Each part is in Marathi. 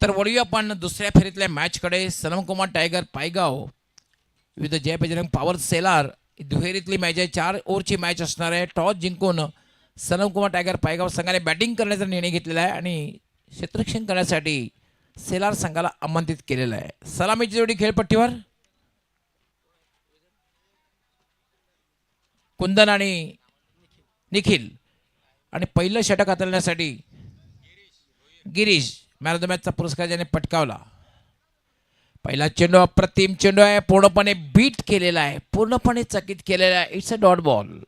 तर वळूया आपण दुसऱ्या फेरीतल्या मॅचकडे. सनमकुमार टायगर पायगाव विरुद्ध जय बजरंग पॉवर सेलार दुहेरीतली मॅच आहे. 4 ओव्हरची मॅच असणार आहे. टॉस जिंकून सनमकुमार टायगर पायगाव संघाने बॅटिंग करण्याचा निर्णय घेतलेला आहे आणि क्षेत्ररक्षण करण्यासाठी सेलार संघाला आमंत्रित केलेलं आहे. सलामीची जोडी खेळपट्टीवर कुंदन आणि निखिल आणि पहिलं षटक हाताळण्यासाठी गिरीश मॅन ऑफ द मॅचचा पुरस्कार ज्याने पटकावला. पहिला चेंडू अप्रतिम चेंडू आहे. पूर्णपणे बीट केलेला आहे, पूर्णपणे चकित केलेला आहे. It's a dot ball.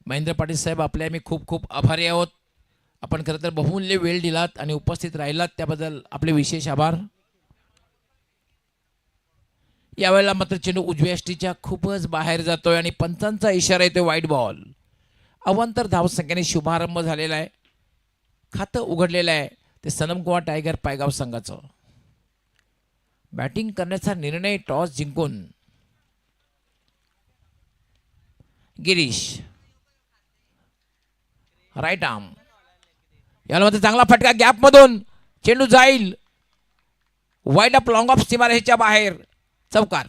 Mahendra Patil साहेब आपले आम्ही खूप खूप आभारी आहोत. आपण खरं तर बहुमूल्य वेळ दिलात आणि उपस्थित राहिलात त्याबद्दल आपले विशेष आभार. यावेळेला मात्र चेंडू उजव्या यष्टीच्या खूपच बाहेर जातोय आणि पंचांचा इशारा येतोय वाईट बॉल. अवांतर धावसंख्येने शुभारंभ झालेला आहे. खातं उघडलेलं आहे ते सनमकुमार टायगर पायगाव संघाचं. बॅटिंग करण्याचा निर्णय टॉस जिंकून गिरीश राईट आर्म. याला मध्ये चांगला फटका गॅपमधून चेंडू जाईल वाईड अप लॉंग ऑफ सीमारेषेच्या बाहेर. चौकार.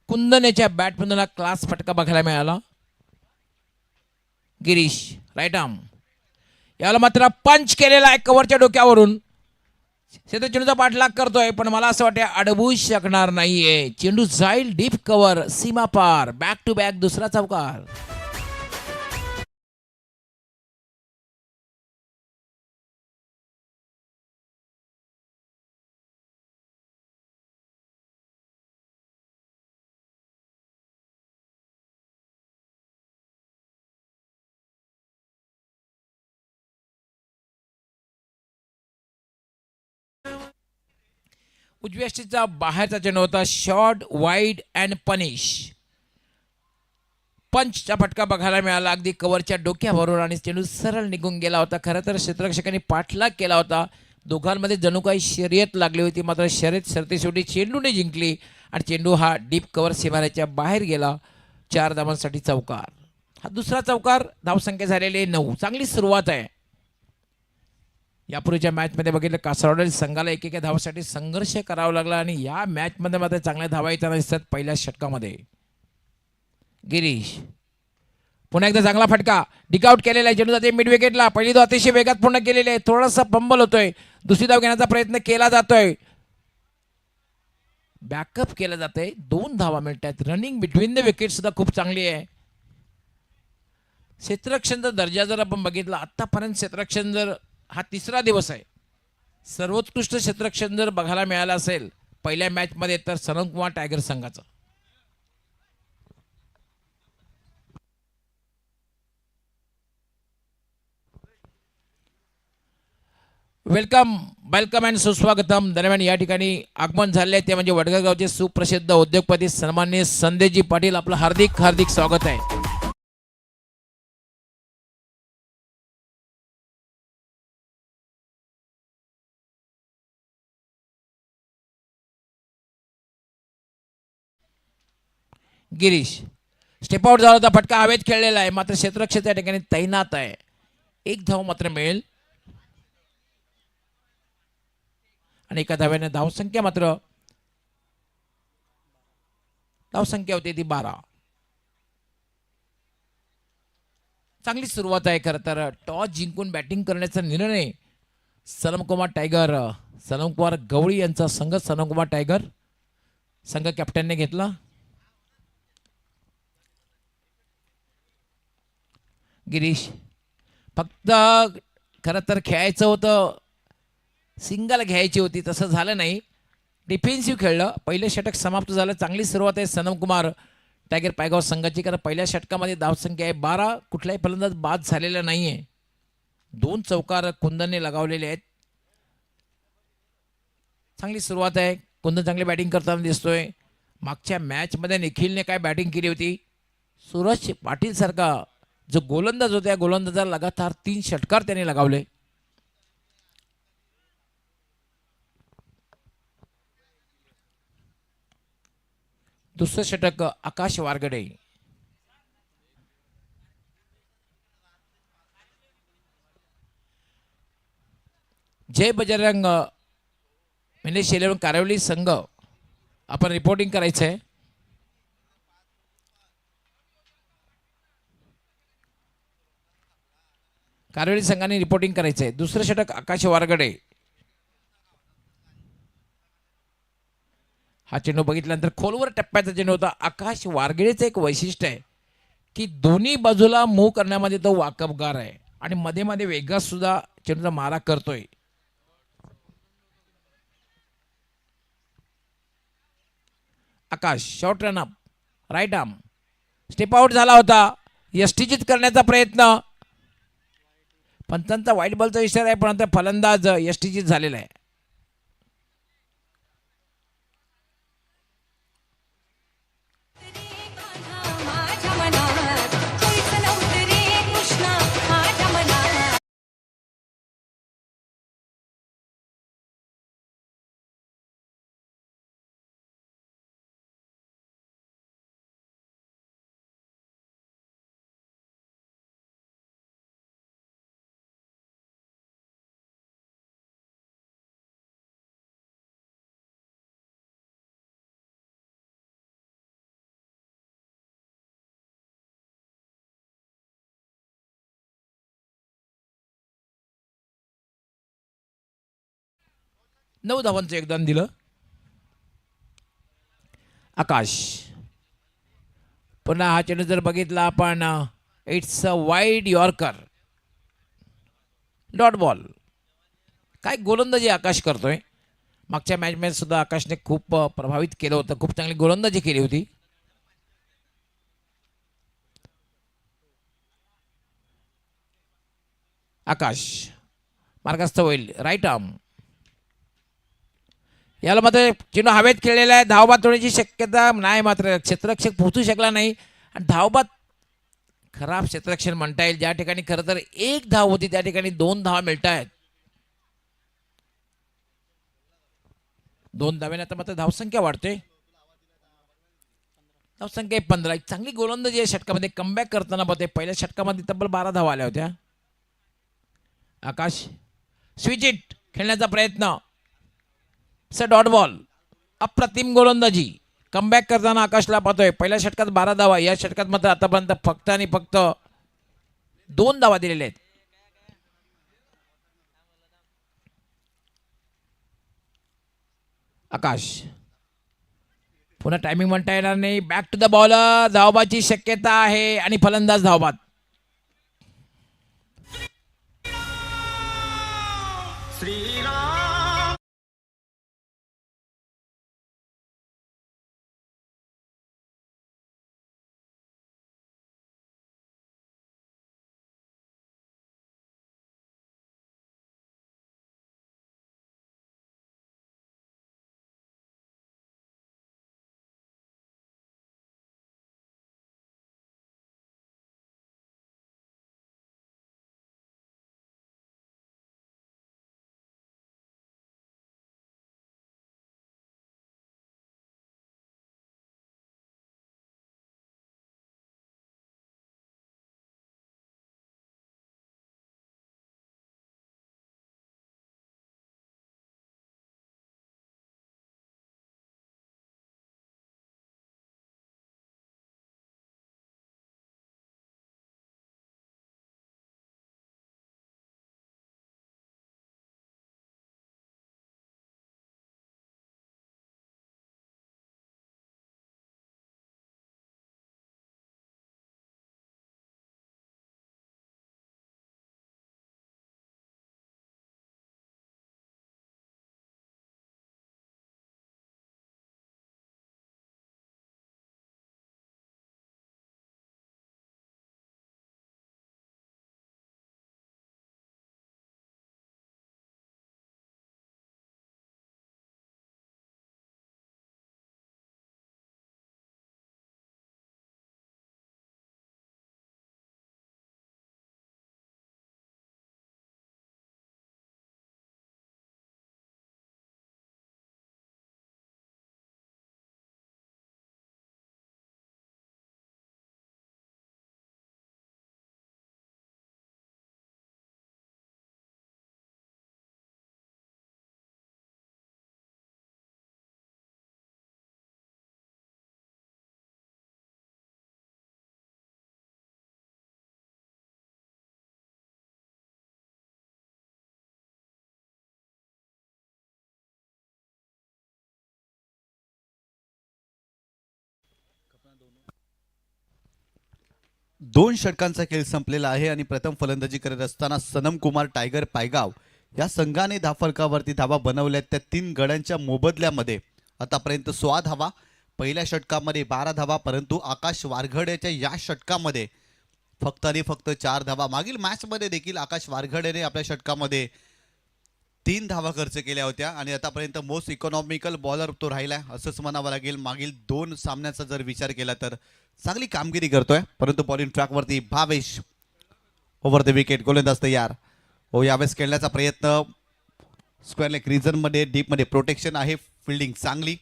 कुंदनेच्या बॅटमधून क्लास फटका बघायला मिळाला. Girish right arm. याला मात्र पंच केलेला आहे कव्हरच्या डोक्यावरून. चेंडूचा पाठलाग करतोय पण मला असं वाटतं अडवू शकणार नाहीये. चेंडू जाईल डीप कव्हर सीमा पार. बॅक टू बॅक दुसरा चौकार. उजव्या यष्टीचा बाहेरचा चेंडू होता. Short wide and punish. पंचचा फटका बघायला मिळाला अगदी कव्हरच्या डोक्यावरून आणि चेंडू सरळ निघून गेला होता. खरं तर क्षेत्ररक्षकांनी पाठलाग केला होता. दोघांमध्ये जणू काही शर्यत लागली होती. मात्र शर्यत शेवटी चेंडूने जिंकली आणि चेंडू हा डीप कव्हर सीमारेच्या बाहेर गेला. 4 धावांसाठी चौकार. हा दुसरा चौकार. धावसंख्या झालेली 9. चांगली सुरुवात आहे. यापूर्वीच्या मॅचमध्ये बघितलं कासरवाडी संघाला एकेका धावासाठी संघर्ष करावा लागला आणि या मॅचमध्ये मात्र चांगल्या धावा येताना दिसतात पहिल्या षटकामध्ये. गिरीश पुन्हा एकदा चांगला फटका. डिकआउट केलेला आहे. चेंडू जाते मिड विकेटला. पहिली धाव अतिशय वेगात पूर्ण केलेली आहे. थोडासा फंबल होतोय. दुसरी धाव घेण्याचा प्रयत्न केला जातोय. बॅकअप केलं जातंय. 2 धावा मिळतात. रनिंग बिटवीन द विकेट सुद्धा खूप चांगली आहे. क्षेत्ररक्षणचा दर्जा जर आपण बघितला आतापर्यंत क्षेत्ररक्षण जर हा 3रा दिवस आहे. सर्वोत्कृष्ट क्षेत्ररक्षण जर बघायला मिळालं असेल पहिल्या मॅचमध्ये तर सनमकुमार टायगर संघाचं. वेलकम वेलकम अँड सुस्वागतम. दरम्यान या ठिकाणी आगमन झाले ते म्हणजे वडगाव गावचे सुप्रसिद्ध उद्योगपती सन्माननीय संदेशजी पाटील. आपलं हार्दिक हार्दिक स्वागत आहे. गिरीश स्टेप आउट झाला होता. फटका हवेत खेळलेला आहे मात्र क्षेत्ररक्षक त्या ठिकाणी तैनात आहे. 1 धाव मात्र मिळेल आणि एका धाव्याने धावसंख्या होती ती 12. चांगली सुरुवात आहे. खरं तर टॉस जिंकून बॅटिंग करण्याचा निर्णय सनमकुमार गवळी यांचा संघ सनमकुमार टायगर संघ कॅप्टनने घेतला. गिरीश फक्त खरं तर खेळायचं होतं, सिंगल घ्यायची होती, तसं झालं नाही. डिफेन्सिव्ह खेळलं. पहिलं षटक समाप्त झालं. चांगली सुरुवात आहे सनमकुमार टायगर पायगाव संघाची. कारण पहिल्या षटकामध्ये धावसंख्या आहे 12. कुठलाही फलंदाज बाद झालेला नाही आहे. 2 चौकार कुंदनने लगावलेले आहेत. चांगली सुरुवात आहे. कुंदन चांगली बॅटिंग करताना दिसतोय. मागच्या मॅचमध्ये निखिलने काय बॅटिंग केली होती. सूरज पाटील सारखा जो गोलंदाज होता, गोलंदाजाला लगातार 3 षटकार त्याने लगावले. दुसरं षटक आकाश वारगडे. जय बजरंग मिनेश 11 कारिवली संघ आपण रिपोर्टिंग करायचं आहे. कारिवली संघाने रिपोर्टिंग करायचं आहे. दुसरं षटक आकाश वारगडे. हा चेंडू बघितल्यानंतर खोलवर टप्प्याचा चेंडू होता. आकाश वारगडेचं एक वैशिष्ट्य आहे की दोन्ही बाजूला मूव्ह करण्यामध्ये तो वाकबगार आहे आणि मध्ये मध्ये वेगात सुद्धा चेंडूचा मारा करतोय. Akash short run up right arm step out झाला होता. यष्टीचित करण्याचा प्रयत्न, पंचांचा वाईट बॉलचा इशारा आहे, पण फलंदाज यष्टीचित झालेला आहे. नऊ धावांचं योगदान दिलं आकाश. पुन्हा हा चेंडू जर बघितला आपण, it's a wide yorker, dot ball. काय गोलंदाजी आकाश करतोय. मागच्या मॅचमध्ये सुद्धा आकाशने खूप प्रभावित केलं होतं, खूप चांगली गोलंदाजी केली होती. आकाश मार्गस्थ होईल राईट आर्म. याला मात्र चेंडू हवेत खेळलेला आहे. धावबाद होण्याची शक्यता नाही, मात्र क्षेत्ररक्षक पोहोचू शकला नाही आणि धावबाद खराब क्षेत्ररक्षण म्हणता येईल. ज्या ठिकाणी खरं तर 1 धाव होती त्या ठिकाणी 2 धावा मिळत आहेत. 2 धाव्याने आता मात्र धावसंख्या वाढते. धावसंख्या 15. एक चांगली गोलंदाजी या षटकामध्ये कमबॅक करताना बघते. पहिल्या षटकामध्ये तब्बल 12 धावा आल्या होत्या. आकाश स्विच इट खेळण्याचा प्रयत्न, डॉट बॉल. अप्रतिम गोलंदाजी कमबॅक करताना आकाशला पाहतोय. पहिल्या षटकात 12 धावा, या षटकात मात्र आतापर्यंत फक्त आणि फक्त 2 धावा दिलेल्या आहेत. आकाश पुन्हा टायमिंग म्हणता येणार नाही. बॅक टू द बॉलर, धावबाची शक्यता आहे आणि फलंदाज धावबाद. 2 षटकांचा खेळ संपलेला आहे आणि प्रथम फलंदाजी करत असताना सनम कुमार टायगर पायगाव या संघाने धाफलकावरती धावा बनवल्यात. त्या 3 गड्यांच्या मोबदल्यामध्ये आतापर्यंत 16 धावा, पहिल्या षटकामध्ये 12 धावा, परंतु आकाश वारघड्याच्या या षटकामध्ये फक्त आणि फक्त 4 धावा. मागील मॅचमध्ये देखील आकाश वारघड्याने आपल्या षटकामध्ये 3 धावा खर्च केल्या होत्या आणि आतापर्यंत मोस्ट इकॉनॉमिकल बॉलर तो राहिलाय असंच म्हणावं लागेल. मागील 2 सामन्याचा जर विचार केला तर चांगली कामगिरी करतोय. परंतु बॉलिंग ट्रॅकवरती भावेश ओव्हर द विकेट, गोलंदाज तयार. हो, यावेळेस खेळण्याचा प्रयत्न स्क्वेअर लेग रिजनमध्ये डीपमध्ये प्रोटेक्शन आहे, फिल्डिंग चांगली,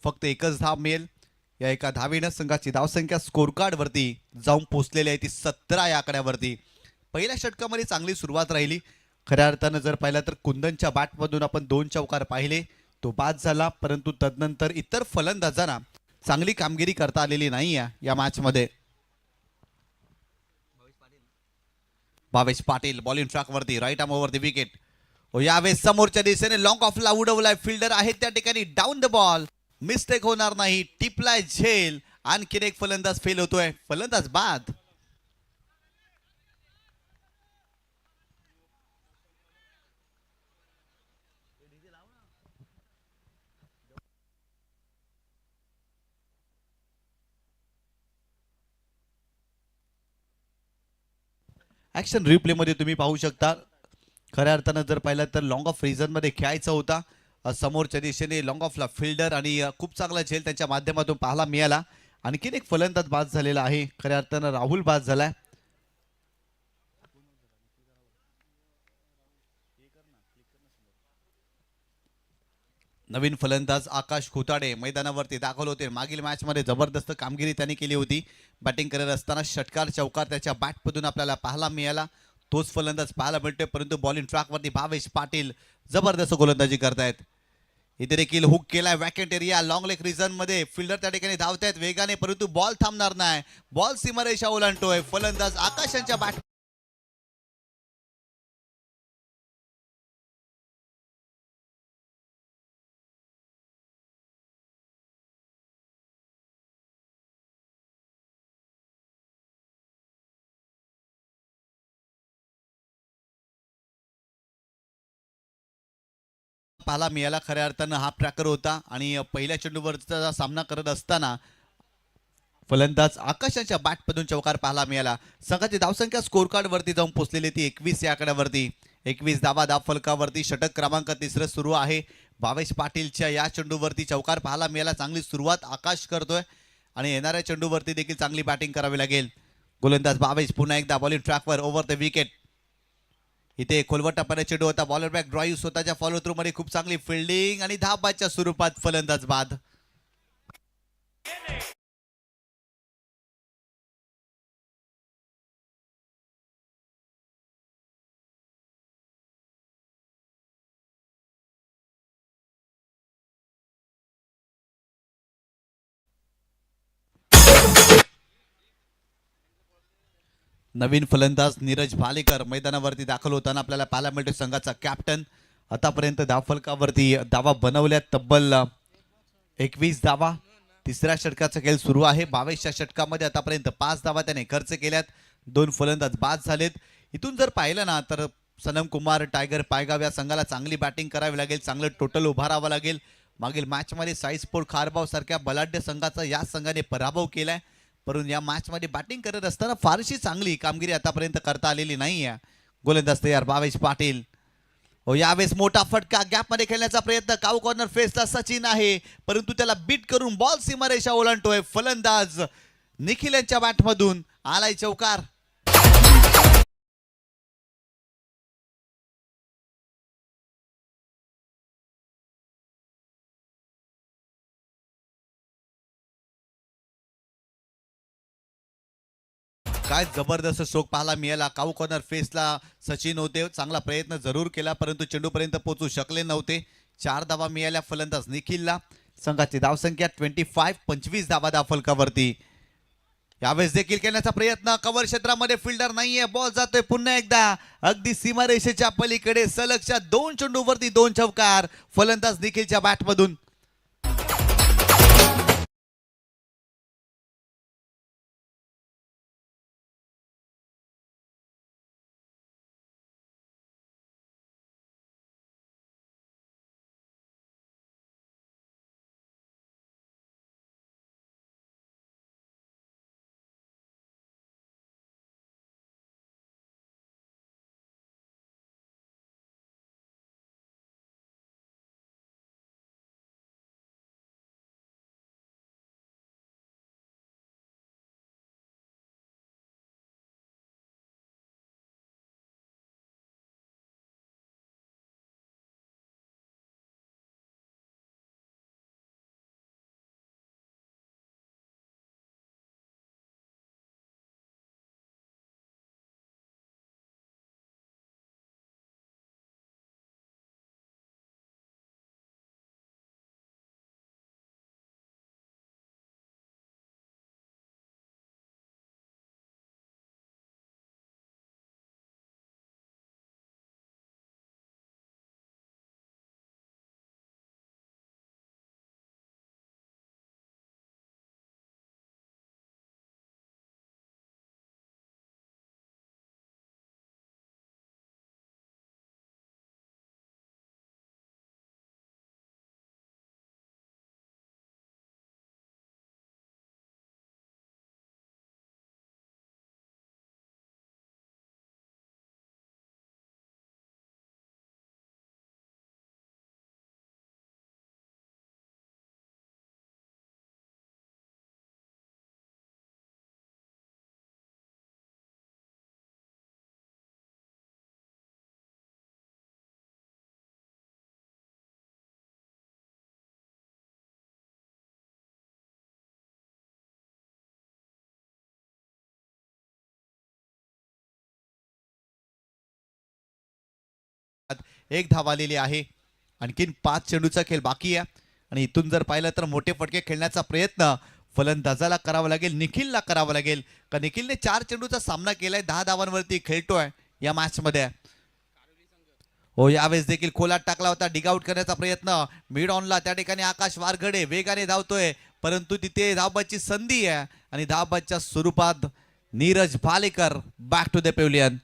फक्त एकच धाव मिळेल. या एका धावेनं संघाची धावसंख्या स्कोर कार्डवरती जाऊन पोहोचलेली आहे ती 17 या आकड्यावरती. पहिल्या षटकामध्ये चांगली सुरुवात राहिली. खऱ्या अर्थानं जर पाहिलं तर कुंदनच्या बॅटमधून आपण 2 चौकार पाहिले, तो बाद झाला. परंतु तदनंतर इतर फलंदाजांना चांगली कामगिरी करता आलेली नाही या मॅचमध्ये. भावेश पाटील बॉलिंग ट्रॅकवरती, right arm over the wicket. यावेळेस समोरच्या दिशेने लॉंग ऑफला उडवलाय, फिल्डर आहे त्या ठिकाणी, डाऊन द बॉल, मिस्टेक होणार नाही, टिपलाय झेल. आणखीन एक फलंदाज फेल होतोय, फलंदाज बाद. ऍक्शन रिप्ले मध्ये तुम्ही पाहू शकता. खऱ्या अर्थानं जर पाहिलं तर लॉंग ऑफ रिझन मध्ये खेळायचा होता. समोरच्या दिशेने लॉंग ऑफला फिल्डर आणि खूप चांगला झेल त्यांच्या माध्यमातून पाहायला मिळाला. आणखीन एक फलंदाज बाद झालेला आहे, खऱ्या अर्थानं राहुल बाद झालाय. नवीन फलंदाज आकाश खुताडे मैदानावरती दाखल होते. मागील मॅचमध्ये जबरदस्त कामगिरी त्यांनी केली होती. बॅटिंग करत असताना षटकार चौकार त्याच्या बॅटमधून आपल्याला पाहायला मिळाला. तोच फलंदाज पाहायला मिळतोय. परंतु बॉलिंग ट्रॅकवरती भावेश पाटील जबरदस्त गोलंदाजी करतायत. इथे देखील हुक केलाय vacant area, long leg reason मध्ये फिल्डर त्या ठिकाणी धावतायत वेगाने, परंतु बॉल थांबणार नाही. बॉल सीमारेषा ओलांडतोय. फलंदाज आकाशांच्या बॅट पाहायला मिळाला. खऱ्या अर्थानं हा ट्रॅकर होता आणि पहिल्या चेंडूवरचा सामना करत असताना फलंदाज आकाशाच्या बॅटमधून चौकार पाहायला मिळाला. संघाची धावसंख्या स्कोर कार्ड वरती जाऊन पोहोचलेली ती 21 या आकड्यावरती. 21 धावा धाव फलकावरती. षटक क्रमांक 3 सुरू आहे. भावेश पाटीलच्या या चेंडूवरती चौकार पाहायला मिळाला. चांगली सुरुवात आकाश करतोय आणि येणाऱ्या चेंडूवरती देखील चांगली बॅटिंग करावी लागेल. गोलंदाज भावेश पुन्हा एकदा बॉलिंग ट्रॅकवर, ओव्हर द विकेट. इथे खोलवर टप्प्याने चेंडू होता, बॉलर बॅक ड्राईव्ह, स्वतःच्या फॉलो थ्रू मध्ये खूप चांगली फिल्डिंग आणि धाबाच्या स्वरूपात फलंदाज बाद. नवीन फलंदाज नीरज भालेकर मैदानावरती दाखल होताना आपल्याला पाहायला मिळतो. संघाचा कॅप्टन आतापर्यंत धावफलकावरती धावा बनवल्या तब्बल 21 धावा. तिसऱ्या षटकाचा खेळ सुरू आहे. 22च्या षटकामध्ये आतापर्यंत 5 धावा त्याने खर्च केल्यात. 2 फलंदाज बाद झालेत. इथून जर पाहिलं ना तर सनम कुमार टायगर पायगाव या संघाला चांगली बॅटिंग करावी लागेल, चांगलं टोटल उभारावं लागेल. मागील मॅचमध्ये साईस्पोर्ट खारबाव सारख्या बलाढ्य संघाचा या संघाने पराभव केलाय. परंतु या मॅचमध्ये बॅटिंग करत असताना फारशी चांगली कामगिरी आतापर्यंत करता आलेली नाही आहे. गोलंदाज तयार भावेश पाटील. हो, यावेळेस मोठा फटका, गॅपमध्ये खेळण्याचा प्रयत्न, काऊ कॉर्नर फेसला सचिन आहे, परंतु त्याला बीट करून बॉल सीमारेषा ओलांडतोय. फलंदाज निखिल यांच्या बॅटमधून आलाय चौकार. काय जबरदस्त स्ट्रोक पाहायला मिळाला. काऊ कॉर्नर फेसला सचिन होते, चांगला प्रयत्न जरूर केला परंतु चेंडूपर्यंत पोहोचू शकले नव्हते. 4 धावा मिळाल्या फलंदाज निखिलला. संघाची धावसंख्या 25 धावा धाव फलकावरती. यावेळेस देखील खेळण्याचा प्रयत्न, कव्हर क्षेत्रामध्ये फिल्डर नाहीये, बॉल जातोय पुन्हा एकदा अगदी सीमारेषेच्या पलीकडे. सलगच्या 2 चेंडूवरती 2 चौकार फलंदाज निखिलच्या बॅटमधून. 1 धाव आलेली आहे. आणखीन 5 चेंडूचा खेळ बाकी आहे आणि इथून जर पाहिलं तर मोठे फटके खेळण्याचा प्रयत्न फलंदाजाला करावा लागेल, निखिलला करावा लागेल. का निखिलने 4 चेंडूचा सामना केलाय, 10 धावांवरती खेळतोय या मॅच मध्ये. हो, यावेळेस देखील खोलात टाकला होता, डिग आउट करण्याचा प्रयत्न मिड ऑनला. त्या ठिकाणी आकाश वारघडे वेगाने धावतोय, परंतु तिथे धावबादची संधी आहे आणि धावबादच्या स्वरूपात Neeraj Bhalekar back to the pavilion.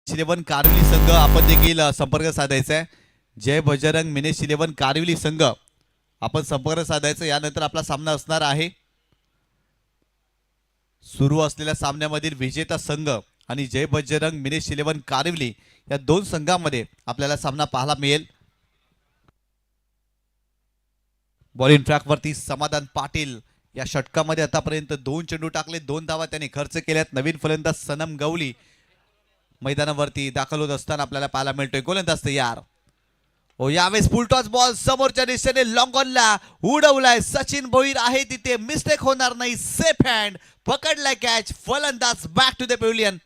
Eleven Karavili संघ आपण देखील संपर्क साधायचा आहे. जय बजरंग मिनेश इलेव्हन कारविली संघ आपण संपर्क साधायचा. यानंतर आपला सामना असणार आहे सुरू असलेल्या सामन्यामधील विजेता संघ आणि जय बजरंग मिनेश इलेव्हन कारविली या 2 संघांमध्ये आपल्याला सामना पाहायला मिळेल. बॉलिंग ट्रॅक वरती समाधान पाटील या षटकामध्ये आतापर्यंत 2 चेंडू टाकले, 2 धावा त्याने खर्च केल्यात. नवीन फलंदाज सनम गवली मैदानावरती दाखल होत असताना आपल्याला पाहायला मिळतोय. गोलंदाज तयार. हो, यावेळेस फुलटॉस बॉल समोरच्या दिशेने लॉंग ऑनला उडवलाय. सचिन भोईर आहे तिथे, मिस्टेक होणार नाही. सेफ हँड पकडलाय कॅच. फलंदाज बॅक टू द पेव्हिलियन.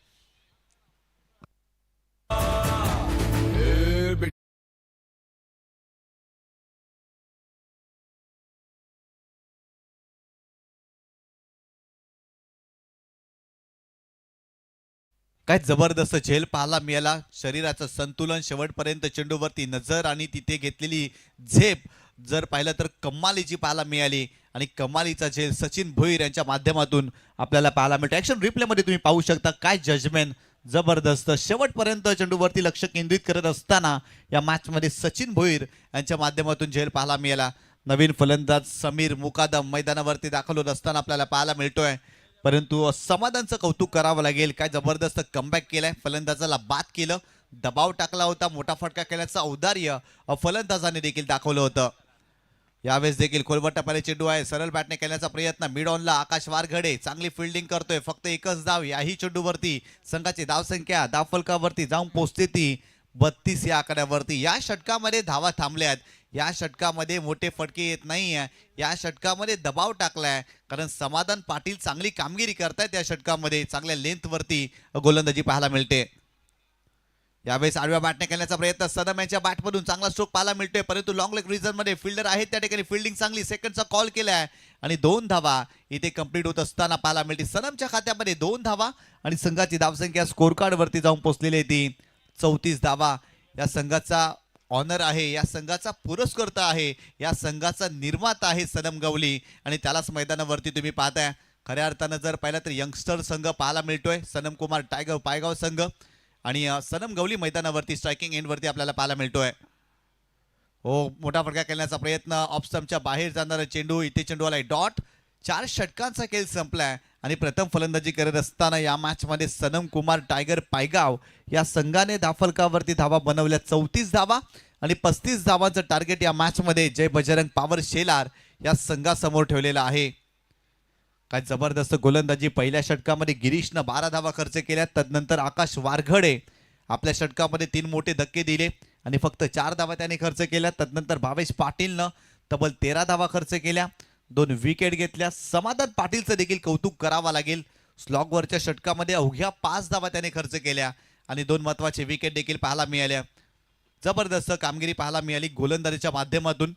काय जबरदस्त झेल पाहायला मिळाला. शरीराचं संतुलन, शेवटपर्यंत चेंडूवरती नजर आणि तिथे घेतलेली झेप जर पाहिलं तर कमालीची पाहायला मिळाली आणि कमालीचा झेल सचिन भोईर यांच्या माध्यमातून आपल्याला पाहायला मिळतो. ऍक्शन रिप्ले मध्ये तुम्ही पाहू शकता काय जजमेंट, जबरदस्त. शेवटपर्यंत चेंडूवरती लक्ष केंद्रित करत असताना या मॅच मध्ये सचिन भोईर यांच्या माध्यमातून झेल पाहायला मिळाला. नवीन फलंदाज समीर मुकादम मैदानावरती दाखल होत असताना आपल्याला पाहायला मिळतोय, परंतु समाधानचं कौतुक करावं लागेल. काय जबरदस्त कमबॅक केलाय, फलंदाजाला बाद केलं, दबाव टाकला होता, मोठा फटका केल्याचं औदार्य फलंदाजाने देखील दाखवलं होतं. यावेळेस देखील खोलवट्टापाले चेंडू आहे, सरळ बॅटने केल्याचा प्रयत्न. मिड ऑनला आकाश वारघडे चांगली फिल्डिंग करतोय, फक्त एकच धाव याही चेंडूवरती. संघाची धावसंख्या धावफलकावरती जाऊन पोहोचते ती 32 या आकड्यावरती. या षटकामध्ये धावा थांबल्यात, या षटकामध्ये मोठे फटके येत नाही. या षटकामध्ये दबाव टाकलाय कारण समाधान पाटील चांगली कामगिरी करतायत. या षटकामध्ये चांगल्या लेंथवरती गोलंदाजी पाहायला मिळते. यावेळेस आडव्या बॅटने खेळण्याचा प्रयत्न, सदम यांच्या बॅटमधून चांगला स्ट्रोक पाहायला मिळतोय, परंतु लॉंग लेग रिजन मध्ये फिल्डर आहेत त्या ठिकाणी फिल्डिंग चांगली, सेकंडचा कॉल केलाय आणि 2 धावा इथे कंप्लीट होत असताना पाहायला मिळते. सदमच्या खात्यामध्ये 2 धावा आणि संघाची धावसंख्या स्कोर कार्ड वरती जाऊन पोहोचलेली आहे ती 34 धावा. या संघाचा ऑनर आहे, या संघाचा पुरस्कर्ता आहे, या संघाचा निर्माता आहे सनम गवली आणि त्यालाच मैदानावरती तुम्ही पाहताय. खऱ्या अर्थानं जर पाहिलं तर यंगस्टर संघ पाहायला मिळतोय, सनम कुमार टायगर पायगाव संघ आणि सनम गवली मैदानावरती स्ट्रायकिंग एंडवरती आपल्याला पाहायला मिळतोय. हो, मोठा फटका खेळण्याचा प्रयत्न, ऑफ स्टंपच्या बाहेर जाणारा चेंडू, इथे चेंडू आलाय डॉट. 4 षटकांचा खेळ संपलाय आणि प्रथम फलंदाजी करत असताना या मॅच मध्ये सनम कुमार टायगर पायगाव या संघाने धावफलकावरती धावा बनवल्या 34 धावा आणि 35 धावांचं टार्गेट या मॅच मध्ये जय बजरंग पॉवर शेलार या संघासमोर ठेवलेलं आहे. काय जबरदस्त गोलंदाजी. पहिल्या षटकामध्ये गिरीशनं 12 धावा खर्च केल्या, तदनंतर आकाश वारघडे आपल्या षटकामध्ये 3 मोठे धक्के दिले आणि फक्त 4 धावा त्याने खर्च केल्या. तदनंतर भावेश पाटीलनं तब्बल 13 धावा खर्च केल्या, 2 विकेट घेतल्या. समाधान पाटीलचं देखील कौतुक करावं लागेल. स्लॉगवरच्या षटकामध्ये अवघ्या 5 धावा त्याने खर्च केल्या आणि 2 महत्वाचे विकेट देखील पाहायला मिळाल्या. जबरदस्त कामगिरी पाहायला मिळाली गोलंदाजीच्या माध्यमातून.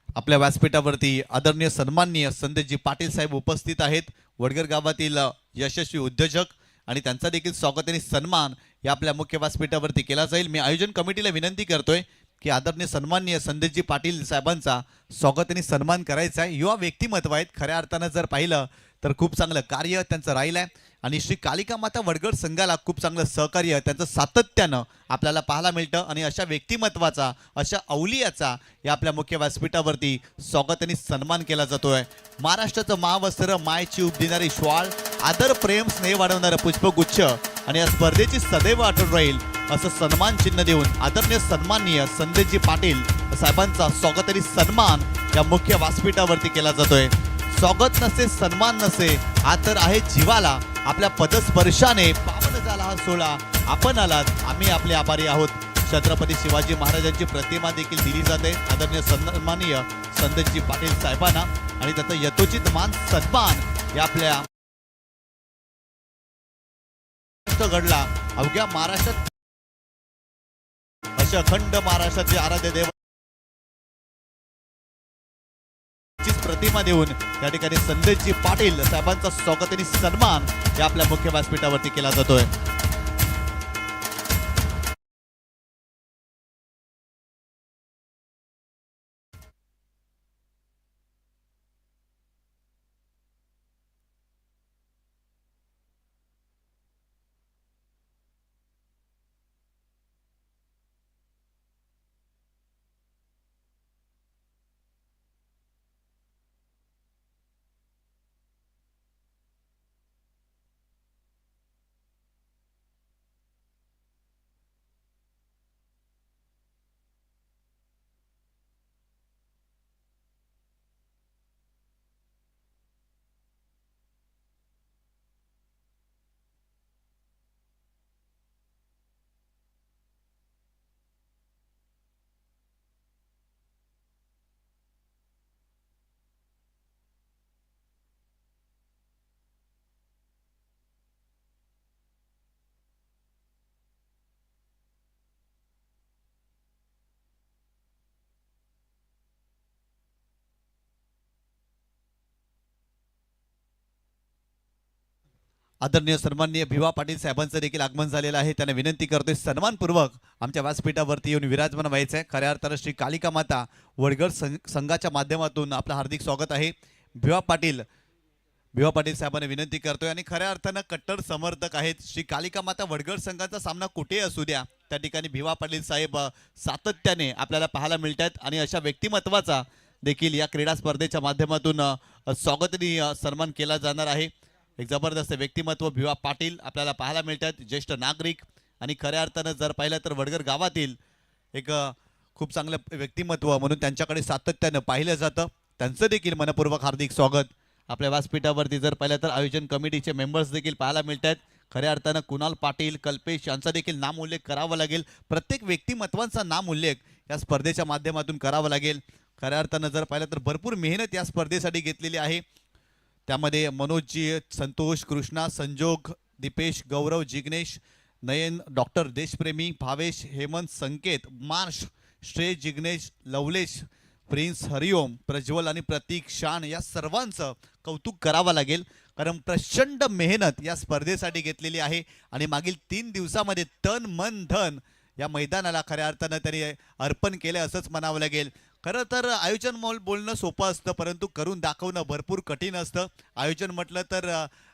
आपल्या व्यासपीठावरती आदरणीय सन्माननीय संदेशजी पाटील साहेब उपस्थित आहेत, वडगर गावातील यशस्वी उद्योजक, आणि त्यांचा देखील स्वागत आणि सन्मान या आपल्या मुख्य व्यासपीठावरती केला जाईल. मी आयोजन कमिटीला विनंती करतोय की आदरणीय सन्माननीय संदेशजी पाटील साहेबांचा स्वागत आणि सन्मान करायचा आहे. युवा व्यक्तिमत्व आहेत, खऱ्या अर्थानं जर पाहिलं तर खूप चांगलं कार्य त्यांचं राहिलं आहे आणि श्री कालिका माता वडगड संघाला खूप चांगलं सहकार्य त्यांचं सातत्यानं आपल्याला पाहायला मिळतं आणि अशा व्यक्तिमत्वाचा, अशा अवलियाचा या आपल्या मुख्य व्यासपीठावरती स्वागत आणि सन्मान केला जातोय. महाराष्ट्राचं महावस्त्र, मायची उब देणारी श्वाळ, आदर प्रेम स्नेह वाढवणारं पुष्पगुच्छ आणि या स्पर्धेची सदैव आठवण राहील असं सन्मान चिन्ह देऊन आदरणीय सन्माननीय संदेशजी पाटील साहेबांचा स्वागत आणि सन्मान या मुख्य व्यासपीठावरती केला जातोय. स्वागत नसे, सन्मान नसे, हा तर आहे जीवाला. आपल्या पदस्पर्शाने पावन झाला हा सोहळा. आपण आलात, आम्ही आपले आभारी आहोत. छत्रपती शिवाजी महाराजांची प्रतिमा देखील दिली जाते आदरणीय सन्माननीय संदेशजी पाटील साहेबांना आणि त्याचा यथोचित मान सन्मान या आपल्या घडला. अवघ्या महाराष्ट्रात अशा अखंड महाराष्ट्राचे आराध्य देव प्रतिमा देऊन त्या ठिकाणी संदेशजी पाटील साहेबांचा स्वागत आणि सन्मान या आपल्या मुख्य व्यासपीठावरती केला जातोय. आदरणीय सन्माननीय भिवा पाटील साहेबांचं देखील आगमन झालेलं आहे. त्यांना विनंती करतोय सन्मानपूर्वक आमच्या व्यासपीठावरती येऊन विराजमान व्हायचं आहे. खऱ्या अर्थानं श्री कालिका माता वडगड संघाच्या माध्यमातून आपलं हार्दिक स्वागत आहे. भिवा पाटील साहेबांना विनंती करतोय आणि खऱ्या अर्थानं कट्टर समर्थक आहेत. श्री कालिका माता वडगड संघाचा सामना कुठेही असू द्या त्या ठिकाणी भिवा पाटील साहेब सातत्याने आपल्याला पाहायला मिळतात आणि अशा व्यक्तिमत्वाचा देखील या क्रीडा स्पर्धेच्या माध्यमातून स्वागत आणि सन्मान केला जाणार आहे. एक जबरदस्त व्यक्तिमत्व भिवा पाटील आपल्याला पाहायला मिळतात. ज्येष्ठ नागरिक आणि खऱ्या अर्थानं जर पाहिलं तर वडगर गावातील एक खूप चांगलं व्यक्तिमत्व म्हणून त्यांच्याकडे सातत्यानं पाहिलं जातं. त्यांचं देखील मनपूर्वक हार्दिक स्वागत. आपल्या व्यासपीठावरती जर पाहिलं तर आयोजन कमिटीचे मेंबर्स देखील पाहायला मिळतात. खऱ्या अर्थानं कुणाल पाटील, कल्पेश यांचा देखील नाम उल्लेख करावा लागेल. प्रत्येक व्यक्तिमत्वांचा नाम उल्लेख या स्पर्धेच्या माध्यमातून करावा लागेल. खऱ्या अर्थानं जर पाहिलं तर भरपूर मेहनत या स्पर्धेसाठी घेतलेली आहे. त्यामध्ये मनोजजी, संतोष, कृष्णा, संजोग, दीपेश, गौरव, जिग्नेश, नयन, डॉक्टर देशप्रेमी, भावेश, हेमंत, संकेत, मार्श, श्रेय, जिग्नेश, लवलेश, प्रिन्स, हरिओम, प्रज्वल आणि प्रतीक, शान या सर्वांचं कौतुक करावं लागेल. कारण प्रचंड मेहनत या स्पर्धेसाठी घेतलेली आहे आणि मागील 3 दिवसामध्ये तन मन धन या मैदानाला खऱ्या अर्थानं त्यांनी अर्पण केलं असंच म्हणावं लागेल. खरं तर आयोजन बोलणं सोपं असतं परंतु करून दाखवणं भरपूर कठीण असतं. आयोजन म्हटलं तर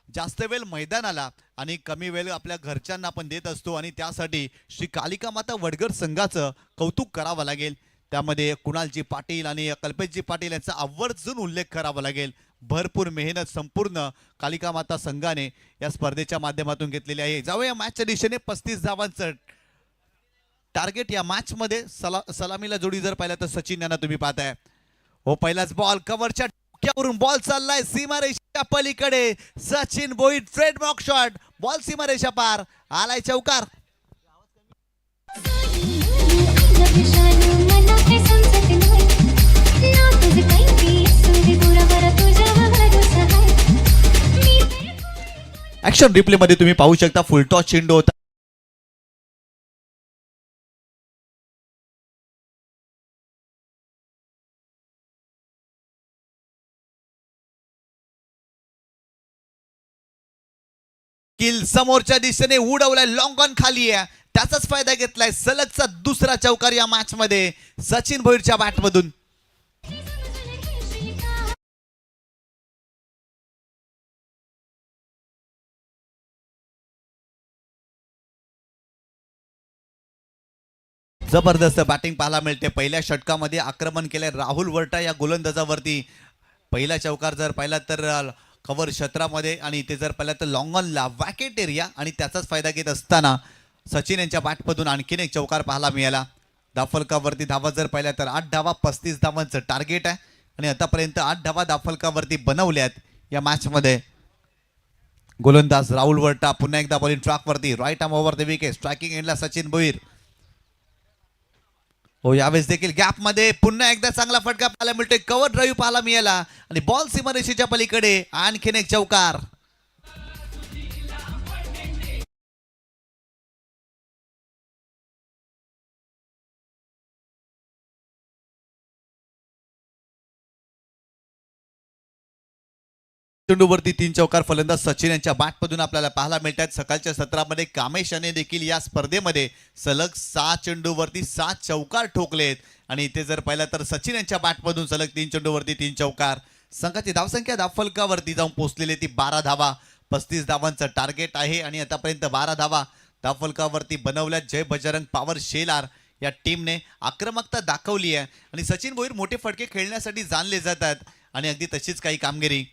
जास्त वेळ मैदानाला आणि कमी वेळ आपल्या घरच्यांना आपण देत असतो आणि त्यासाठी श्री कालिका माता वडगड संघाचं कौतुक करावं लागेल. त्यामध्ये कुणालजी पाटील आणि कल्पेशजी पाटील यांचा आवर्जून उल्लेख करावा लागेल. भरपूर मेहनत संपूर्ण कालिका माता संघाने या स्पर्धेच्या माध्यमातून घेतलेली आहे. जाऊया मॅचच्या दिशेने. 35 धावांचं टार्गेट या मॅच मध्ये. सलामीला जोडी जर पाहिलं तर सचिन यांना तुम्ही पाहताय. हो, पहिलाच बॉल कव्हरच्या डोक्यावरून बॉल चाललाय सीमारेषेच्या पलीकडे. Sachin Bhoir trademark shot. Ball सीमारेषा पार आलाय चौकार. ऍक्शन रिप्ले मध्ये तुम्ही पाहू शकता फुल टॉस चेंडू होता. किल समोरच्या दिशेने उडवलाय. लॉंग ऑन खाली आहे. त्याचाच फायदा घेतलाय. सलगचा दुसरा चौकार या मॅच मध्ये सचिन भोईरच्या बॅट मधून. जबरदस्त बॅटिंग पाहायला मिळते. पहिल्या षटकामध्ये आक्रमण केले राहुल वर्टा या गोलंदाजावरती. पहिला चौकार जर पाहिला तर कव्हर क्षेत्रामध्ये आणि ते जर पाहिलं तर लॉंग ऑनला वॅकेट एरिया आणि त्याचाच फायदा घेत असताना सचिन यांच्या बॅटमधून आणखीन एक चौकार पाहायला मिळाला. दाफलकावरती धावा जर पाहिल्या तर 8 धावा 35 धावांचं टार्गेट आहे आणि आतापर्यंत 8 धावा दाफलकावरती बनवल्यात या मॅचमध्ये. गोलंदाज राहुल वर्टा पुन्हा एकदा बॉलिंग ट्रॅक वरती right arm over the wicket striking एंडला सचिन भोईर. हो यावेळेस देखील गॅप मध्ये पुन्हा एकदा चांगला फटका पाहायला मिळतोय. कव्हर ड्राईव्ह पाहायला मिळाला आणि बॉल सीमारेषेच्या पलीकडे आणखीन एक चौकार. चेंडूवरती 3 चौकार फलंदाज सचिन यांच्या बॅटमधून आपल्याला पाहायला मिळतात. सकाळच्या सत्रामध्ये कामेश याने देखील या स्पर्धेमध्ये सलग 6 चेंडूवरती 7 चौकार ठोकलेत आणि इथे जर पाहिलं तर सचिन यांच्या बॅटमधून सलग 3 चेंडूवरती 3 चौकार. संघाची धावसंख्या धावफलकावरती जाऊन पोहोचलेली ती 12 धावा. 35 धावांचं टार्गेट आहे आणि आतापर्यंत 12 धावा धावफलकावरती बनवल्यात. जय बजरंग पॉवर शेलार या टीमने आक्रमकता दाखवली आहे आणि सचिन भोईर मोठे फटके खेळण्यासाठी जाणले जातात आणि अगदी तशीच काही कामगिरी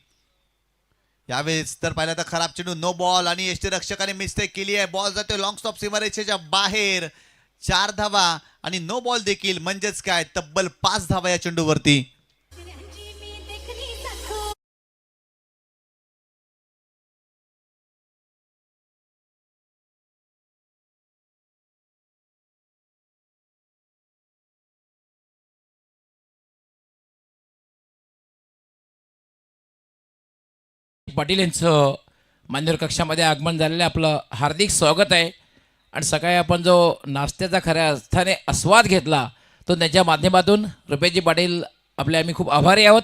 यावेळेस तर पाहिलं तर खराब चेंडू नो बॉल आणि यष्टीरक्षकाने मिस्टेक केली आहे. बॉल जातोय लॉंग स्टॉप सीमारेषेच्या बाहेर. 4 धावा आणि नो बॉल देखील म्हणजेच काय तब्बल 5 धावा या चेंडूवरती. पाटील यांचं मान्यवर कक्षामध्ये आगमन झालेलं आहे. आपलं हार्दिक स्वागत आहे. आणि सकाळी आपण जो नाश्त्याचा खऱ्या अर्थाने आस्वाद घेतला तो त्यांच्या माध्यमातून रुपेशजी पाटील आपले आम्ही खूप आभारी आहोत.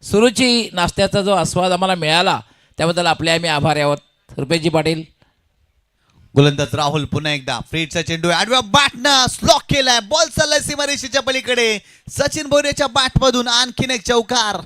सुरुची नाश्त्याचा जो आस्वाद आम्हाला मिळाला त्याबद्दल आपले आम्ही आभारी आहोत रुपेशजी पाटील. गोलंदाज राहुल पुन्हा एकदा फ्रीडचा चेंडू आडव्या बॅटनं स्लॉक केलाय. बॉल चाललाय सीमारेषेच्या पलीकडे. सचिन भोईरच्या बॅटमधून आणखीन एक चौकार.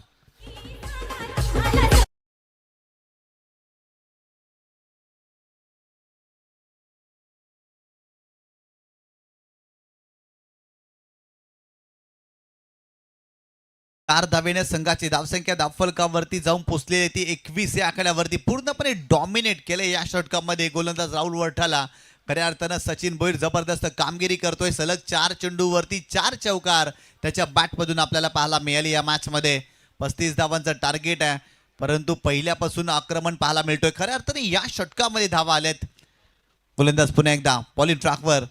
चार धावेने संघाची धावसंख्या धावफलकावरती जाऊन पोहोचलेली ती 21 या आकड्यावरती पूर्णपणे डॉमिनेट केले या षटकामध्ये गोलंदाज राहुल वर्ठाला. खऱ्या अर्थानं सचिन भोईर जबरदस्त कामगिरी करतोय. सलग 4 चेंडूवरती 4 चौकार त्याच्या बॅटमधून आपल्याला पाहायला मिळाली या मॅचमध्ये. 35 धावांचं टार्गेट आहे परंतु पहिल्यापासून आक्रमण पाहायला मिळतोय. खऱ्या अर्थाने या षटकामध्ये धावा आल्यात. गोलंदाज पुन्हा एकदा बॉलिंग ट्रॅकवर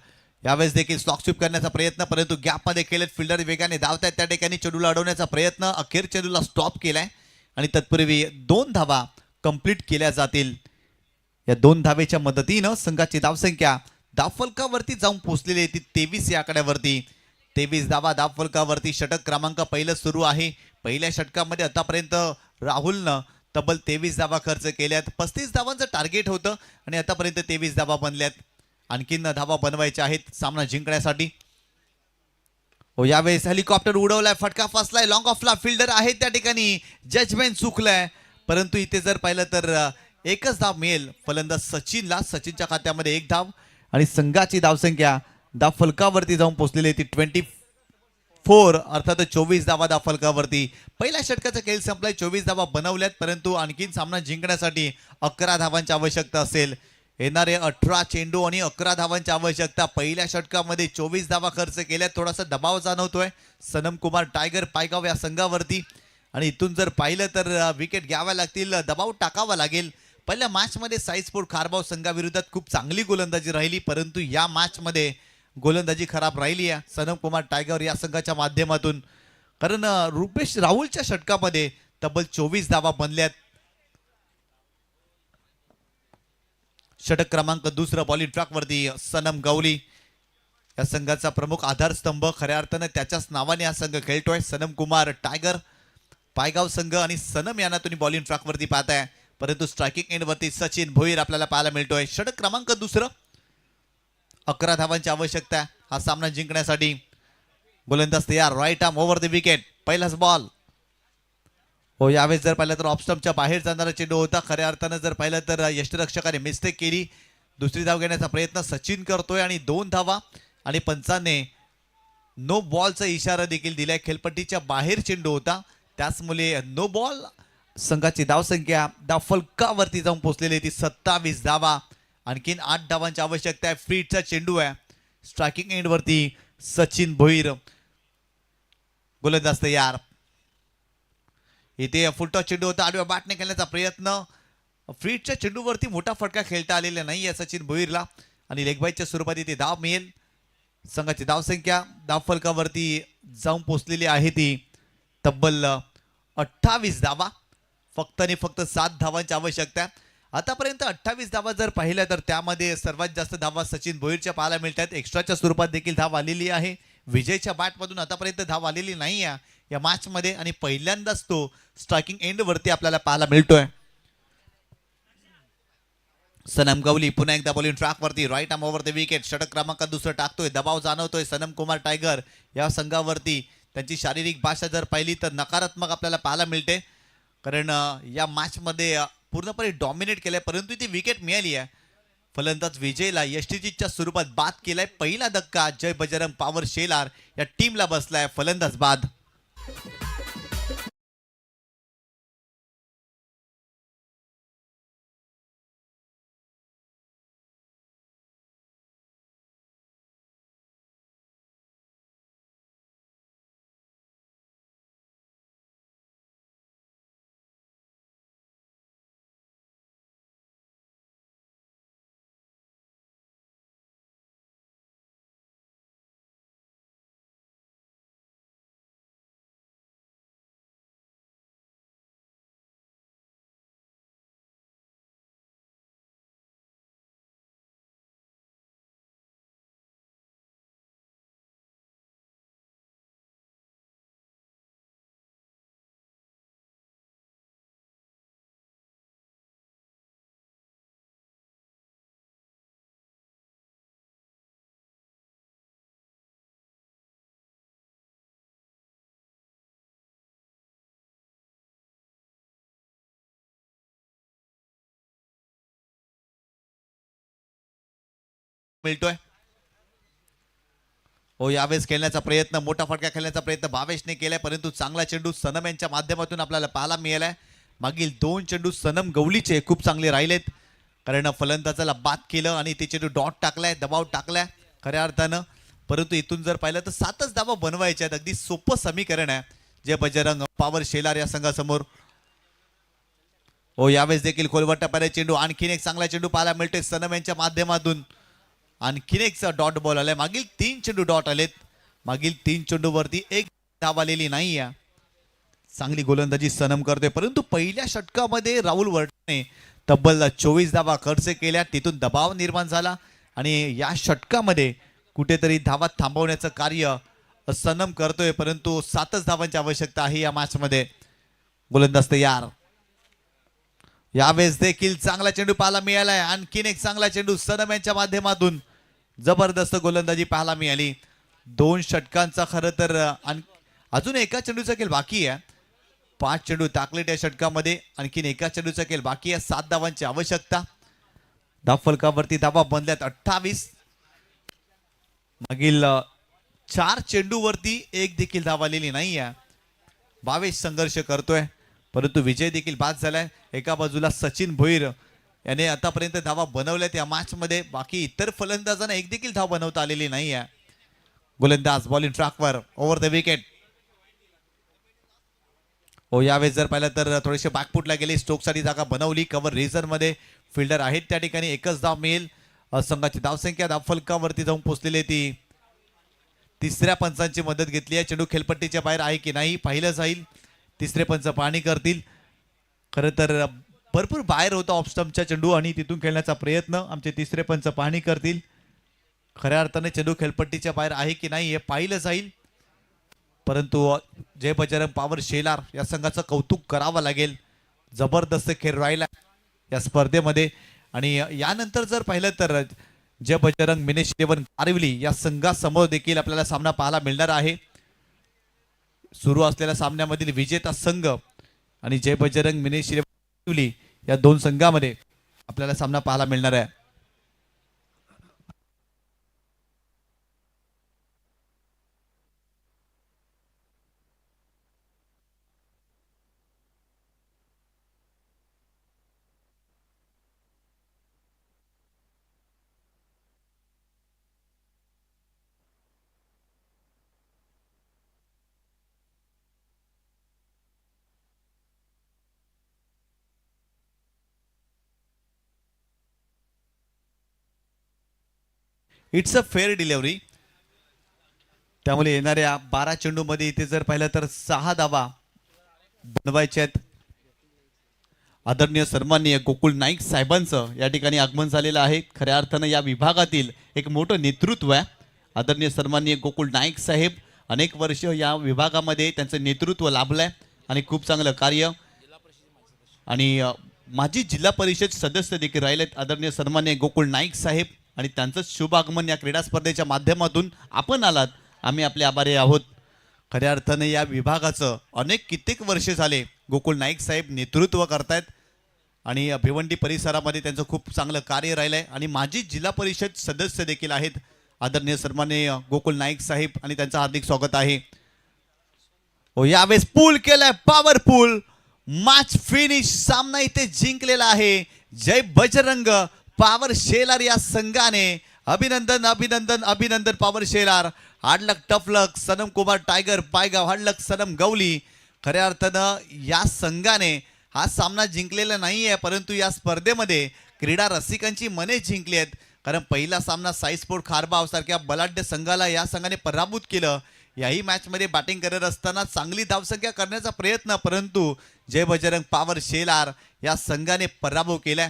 यावेळेस देखील स्लॉक स्वीप करण्याचा प्रयत्न परंतु गॅपमध्ये केलेत. फिल्डर वेगाने धावतायत त्या ठिकाणी चेंडूला अडवण्याचा प्रयत्न. अखेर चेंडूला स्टॉप केलाय आणि तत्पूर्वी 2 धावा कंप्लीट केल्या जातील. या 2 धावेच्या मदतीनं संघाची धावसंख्या धावफलकावरती जाऊन पोहोचलेली आहे ती 23 या आकड्यावरती. 23 धावा धावफलकावरती. षटक क्रमांक पहिलं सुरू आहे. पहिल्या षटकामध्ये आतापर्यंत राहुलनं तब्बल 23 धावा खर्च केल्यात. 35 धावांचं टार्गेट होतं आणि आतापर्यंत 23 धावा बनल्यात. आणखीन धावा बनवायच्या आहेत सामना जिंकण्यासाठी. हो यावेळेस हेलिकॉप्टर उडवलाय. फटका फसलाय. लॉंग ऑफला फिल्डर आहे त्या ठिकाणी. जजमेंट चुकलंय परंतु इथे जर पाहिलं तर एकच धाव मिळेल फलंदाज सचिनला. सचिनच्या खात्यामध्ये 1 धाव आणि संघाची धावसंख्या धावफलकावरती जाऊन पोहोचलेली ती 24 अर्थात 24 धावा धावफलकावरती. पहिल्या षटकाचा खेळ संपलाय. 24 धावा बनवल्यात परंतु आणखीन सामना जिंकण्यासाठी 11 धावांची आवश्यकता असेल. येणारे 18 चेंडू आणि 11 धावांची आवश्यकता. पहिल्या षटकामध्ये 24 धावा खर्च केल्या. थोडासा दबाव जाणवतोय सनम कुमार टायगर पायगाव या संघावरती आणि इथून जर पाहिलं तर विकेट घ्याव्या लागतील. दबाव टाकावा लागेल. पहिल्या मॅचमध्ये साईस्पोर्ट खारबाव संघाविरोधात खूप चांगली गोलंदाजी राहिली परंतु या मॅचमध्ये गोलंदाजी खराब राहिली आहे सनम कुमार टायगर या संघाच्या माध्यमातून. कारण रुपेश राहुलच्या षटकामध्ये तब्बल 24 धावा बनल्यात. षटक क्रमांक 2 बॉलिंग ट्रॅकवरती सनम गवली या संघाचा प्रमुख आधारस्तंभ. खऱ्या अर्थानं त्याच्याच नावाने हा संघ खेळतोय. सनम कुमार टायगर पायगाव संघ आणि सनम यांना तुम्ही बॉलिंग ट्रॅकवरती पाहताय परंतु स्ट्रायकिंग एंडवरती सचिन भोईर आपल्याला पाहायला मिळतोय. षटक क्रमांक 2 11 धावांची आवश्यकता हा सामना जिंकण्यासाठी. गोलंदाज तयार. Right arm over the wicket. पहिलाच बॉल. हो यावेळेस जर पाहिलं तर ऑफस्टम्पच्या बाहेर जाणारा चेंडू होता. खऱ्या अर्थानं जर पाहिलं तर यष्टीरक्षकाने मिस्टेक केली. दुसरी धाव घेण्याचा प्रयत्न सचिन करतोय आणि 2 धावा आणि पंचाने नो बॉलचा इशारा देखील दिलाय. खेळपट्टीच्या बाहेर चेंडू होता त्याचमुळे नो बॉल. संघाची धावसंख्या धावफलकावरती जाऊन पोहोचलेली ती 27 धावा. आणखीन 8 धावांची आवश्यकता आहे. फ्रीडचा चेंडू आहे. स्ट्रायकिंग एंडवरती सचिन भोईर. गोलंदाज तयार. इथे फुलटॉस चेंडू होता. आडव्या बॅटने खेळण्याचा प्रयत्न फ्रीडच्या चेंडूवरती मोठा फटका खेळता आलेला नाही या सचिन भोईरला आणि लेगबाईच्या स्वरूपात इथे धाव मिळेल. संघाची धावसंख्या धावफलकावरती जाऊन पोहोचलेली आहे ती तब्बल 28 धावा. फक्त आणि फक्त 7 धावांची आवश्यकता आहे. आतापर्यंत 28 धावा जर पाहिल्या तर त्यामध्ये सर्वात जास्त धावा सचिन भोईरच्या पाहायला मिळतात. एक्स्ट्राच्या स्वरूपात देखील धाव आलेली आहे. विजयच्या बॅटमधून आतापर्यंत धाव आलेली नाही या मॅचमध्ये आणि पहिल्यांदाच तो स्ट्रायकिंग एंडवरती आपल्याला पाहायला मिळतोय. सनम गवली पुन्हा एकदा बॉलिंग ट्रॅकवरती right arm over the wicket. षटक क्रमांक दुसरं टाकतोय. दबाव जाणवतोय सनम कुमार टायगर या संघावरती. त्यांची शारीरिक भाषा जर पाहिली तर नकारात्मक आपल्याला पाहायला मिळते, कारण या मॅचमध्ये पूर्णपणे डॉमिनेट केलंय, परंतु ती विकेट मिळाली आहे. फलंदाज विजयला यष्टीच्या स्वरूपात बाद केलाय. पहिला धक्का जय बजरंग पॉवर शेलार या टीमला बसलाय. फलंदाज बाद. मिळतोय. हो, यावेळेस खेळण्याचा प्रयत्न, मोठा फटका खेळण्याचा प्रयत्न भावेशने केलाय, परंतु चांगला चेंडू सनम यांच्या माध्यमातून आपल्याला पाहायला मिळालाय. मागील 2 चेंडू सनम गवलीचे खूप चांगले राहिलेत, कारण फलंदाजाला बाद केलं आणि ते चेंडू डॉट टाकलाय, दबाव टाकलाय खऱ्या अर्थानं. परंतु इथून जर पाहिलं तर 7च धावा बनवायच्या आहेत. अगदी सोपं समीकरण आहे जे बजरंग पॉवर शेलार या संघासमोर. हो, यावेळेस देखील खोलवर टप्प्याने चेंडू, आणखीन एक चांगला चेंडू पाहायला मिळतोय सनम यांच्या माध्यमातून. आणखीन एक डॉट बॉल आलाय. मागील 3 चेंडू डॉट आलेत. मागील 3 चेंडूवरती एक धाव आलेली नाही. चांगली गोलंदाजी सनम करतोय, परंतु पहिल्या षटकामध्ये राहुल वर्टने तब्बल 24 धावा खर्च केल्या. तिथून दबाव निर्माण झाला आणि या षटकामध्ये कुठेतरी धावा थांबवण्याचं कार्य सनम करतोय, परंतु 7च धावांची आवश्यकता आहे या मॅचमध्ये. गोलंदाज तयार. यावेळेस देखील चांगला चेंडू पाहायला मिळालाय. आणखीन एक चांगला चेंडू सनम यांच्या माध्यमातून. जबरदस्त गोलंदाजी पाहायला मिळाली. 2 षटकांचा खरं तर अजून एका चेंडूचा खेळ बाकी आहे. 5 चेंडू टाकले त्या षटकामध्ये, आणखीन एका चेंडूचा खेळ बाकी आहे. 7 धावांची आवश्यकता. धावफलकावरती धावा बनल्यात 28. मागील 4 चेंडूवरती एक देखील धाव आलेली नाही आहे. भावेश संघर्ष करतोय, परंतु विजय देखील बाद झालाय. एका बाजूला सचिन भोईर याने आतापर्यंत धावा बनवल्यात या मॅच मध्ये. बाकी इतर फलंदाजांना एक देखील धाव बनवता आलेली नाही आहे. गोलंदाज बॉलिंग ट्रॅकवर ओव्हर द विकेट. हो, यावेळेस जर पाहिलं तर थोडेसे बॅकफुटला गेले. स्ट्रोकसाठी जागा बनवली. कव्हर रेझर मध्ये फिल्डर आहेत त्या ठिकाणी. एकच धाव मिळेल. संघाची धावसंख्या धावफलकावरती जाऊन पोहोचलेली ती. तिसऱ्या पंचांची मदत घेतली आहे. चेंडू खेळपट्टीच्या बाहेर आहे की नाही पाहिलं जाईल. तिसरे पंच पाहणी करतील. खरं तर भरपूर बाहेर होता ऑफ स्टंपच्या चेंडू आणि तिथून खेळण्याचा प्रयत्न आमचे तिसरे पंच पाहणी करतील. खऱ्या अर्थाने चेंडू खेळपट्टीच्या बाहेर आहे की नाही हे पाहिलं जाईल, परंतु जय बजरंग पॉवर शेलार या संघाचं कौतुक करावं लागेल. जबरदस्त खेळ राहिला या स्पर्धेमध्ये. आणि यानंतर जर पाहिलं तर जय बजरंग मिनेश 11 कारवली या संघासमोर देखील आपल्याला सामना पाहायला मिळणार आहे. सुरू असलेल्या सामन्यामधील विजेता संघ आणि जय बजरंग मिनेश या 2 संघामध्ये आपल्याला सामना पाहायला मिळणार आहे. It's a fair delivery. त्यामुळे येणाऱ्या 12 चेंडूमध्ये इथे जर पाहिलं तर 6 धावा बनवायचे आहेत. आदरणीय सन्माननीय गोकुळ नाईक साहेबांचं या ठिकाणी आगमन झालेलं आहे. खऱ्या अर्थानं या विभागातील एक मोठं नेतृत्व आहे. आदरणीय सन्माननीय गोकुळ नाईक साहेब अनेक वर्ष या विभागामध्ये त्यांचं नेतृत्व लाभलंय आणि खूप चांगलं कार्य. आणि माजी जिल्हा परिषद सदस्य देखील राहिलेत आदरणीय सन्माननीय गोकुळ नाईक साहेब, आणि त्यांचं शुभ आगमन या क्रीडा स्पर्धेच्या माध्यमातून आपण आलात, आम्ही आपले आभारी आहोत. खऱ्या अर्थाने या विभागाचं कित्येक वर्षे झाले गोकुळ नाईक साहेब नेतृत्व करतायत आणि भिवंडी परिसरामध्ये त्यांचं खूप चांगलं कार्य राहिलंय. आणि माजी जिल्हा परिषद सदस्य देखील आहेत आदरणीय सन्माननीय गोकुळ नाईक साहेब, आणि त्यांचं हार्दिक स्वागत आहे. यावेळेस पूल केलाय, पॉवरफुल मॅच फिनिश, सामना इथे जिंकलेला आहे जय बजरंग पॉवर शेलार या संघाने. अभिनंदन अभिनंदन अभिनंदन पॉवर शेलार. हार्ड लक टफ लक सनम कुमार टायगर पायगाव, हार्ड लक सनम गवली. खऱ्या अर्थानं या संघाने हा सामना जिंकलेला नाही आहे, परंतु या स्पर्धेमध्ये क्रीडा रसिकांची मने जिंकली आहेत. कारण पहिला सामना साई स्पोर्ट खारबाव सारख्या बलाढ्य संघाला या संघाने पराभूत केलं. याही मॅचमध्ये बॅटिंग करत असताना चांगली धावसंख्या करण्याचा प्रयत्न, परंतु जय बजरंग पॉवर शेलार या संघाने पराभव केलाय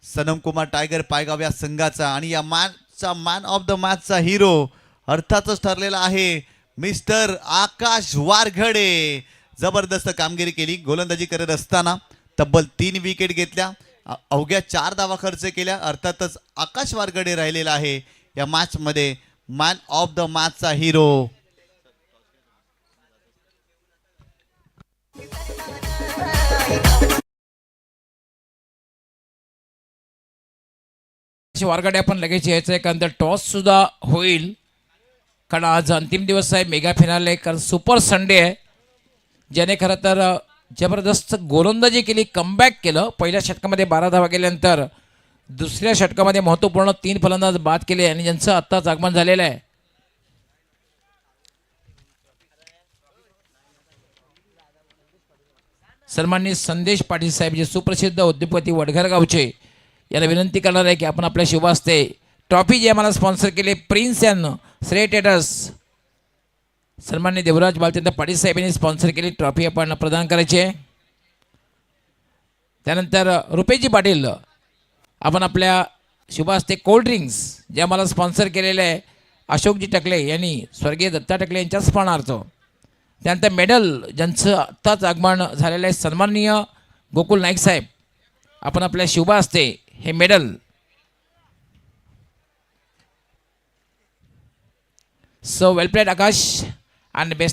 सनम कुमार टायगर पायगाव या संघाचा. आणि या मॅचचा मॅन ऑफ द मॅचचा हिरो अर्थातच ठरलेला आहे मिस्टर आकाश वारघडे. जबरदस्त कामगिरी केली. गोलंदाजी करत असताना तब्बल 3 विकेट घेतल्या, अवघ्या 4 धावा खर्च केल्या. अर्थातच आकाश वारघडे राहिलेला आहे या मॅच मध्ये मॅन ऑफ द मॅचचा हिरो. वारगाडे आपण लगेच यायचं आहे, कारण टॉस सुद्धा होईल. कारण आज अंतिम दिवस आहे, मेगा फिनाले, कारण सुपर संडे आहे. ज्याने खरं तर जबरदस्त गोलंदाजी केली, कमबॅक केलं. पहिल्या षटकामध्ये 12 धावा केल्यानंतर दुसऱ्या षटकामध्ये महत्त्वपूर्ण 3 फलंदाज बाद केले आणि ज्यांचं आत्ताच आगमन झालेलं आहे. सन्माननीय संदेश पाटील साहेब, जे सुप्रसिद्ध उद्योगपती वडघर गावचे, यांना विनंती करणार आहे की आपण आपल्या शुभ हस्ते ट्रॉफी जी आम्हाला स्पॉन्सर केली प्रिन्स अँड श्रेय टेटर्स, सन्माननीय देवराज बालचंद्र पाटील साहेब यांनी स्पॉन्सर केली ट्रॉफी आपण प्रदान करायची आहे. त्यानंतर रुपेजी पाटील, आपण आपल्या शुभ हस्ते कोल्ड ड्रिंक्स जे आम्हाला स्पॉन्सर केलेले आहे अशोकजी टकले यांनी, स्वर्गीय दत्ता टकले यांच्या स्मरणार्थ. त्यानंतर मेडल ज्यांचं आत्ताच आगमन झालेलं आहे सन्माननीय गोकुळ नाईक साहेब, आपण आपल्या शुभ हस्ते हे medal. So well played Akash and best luck.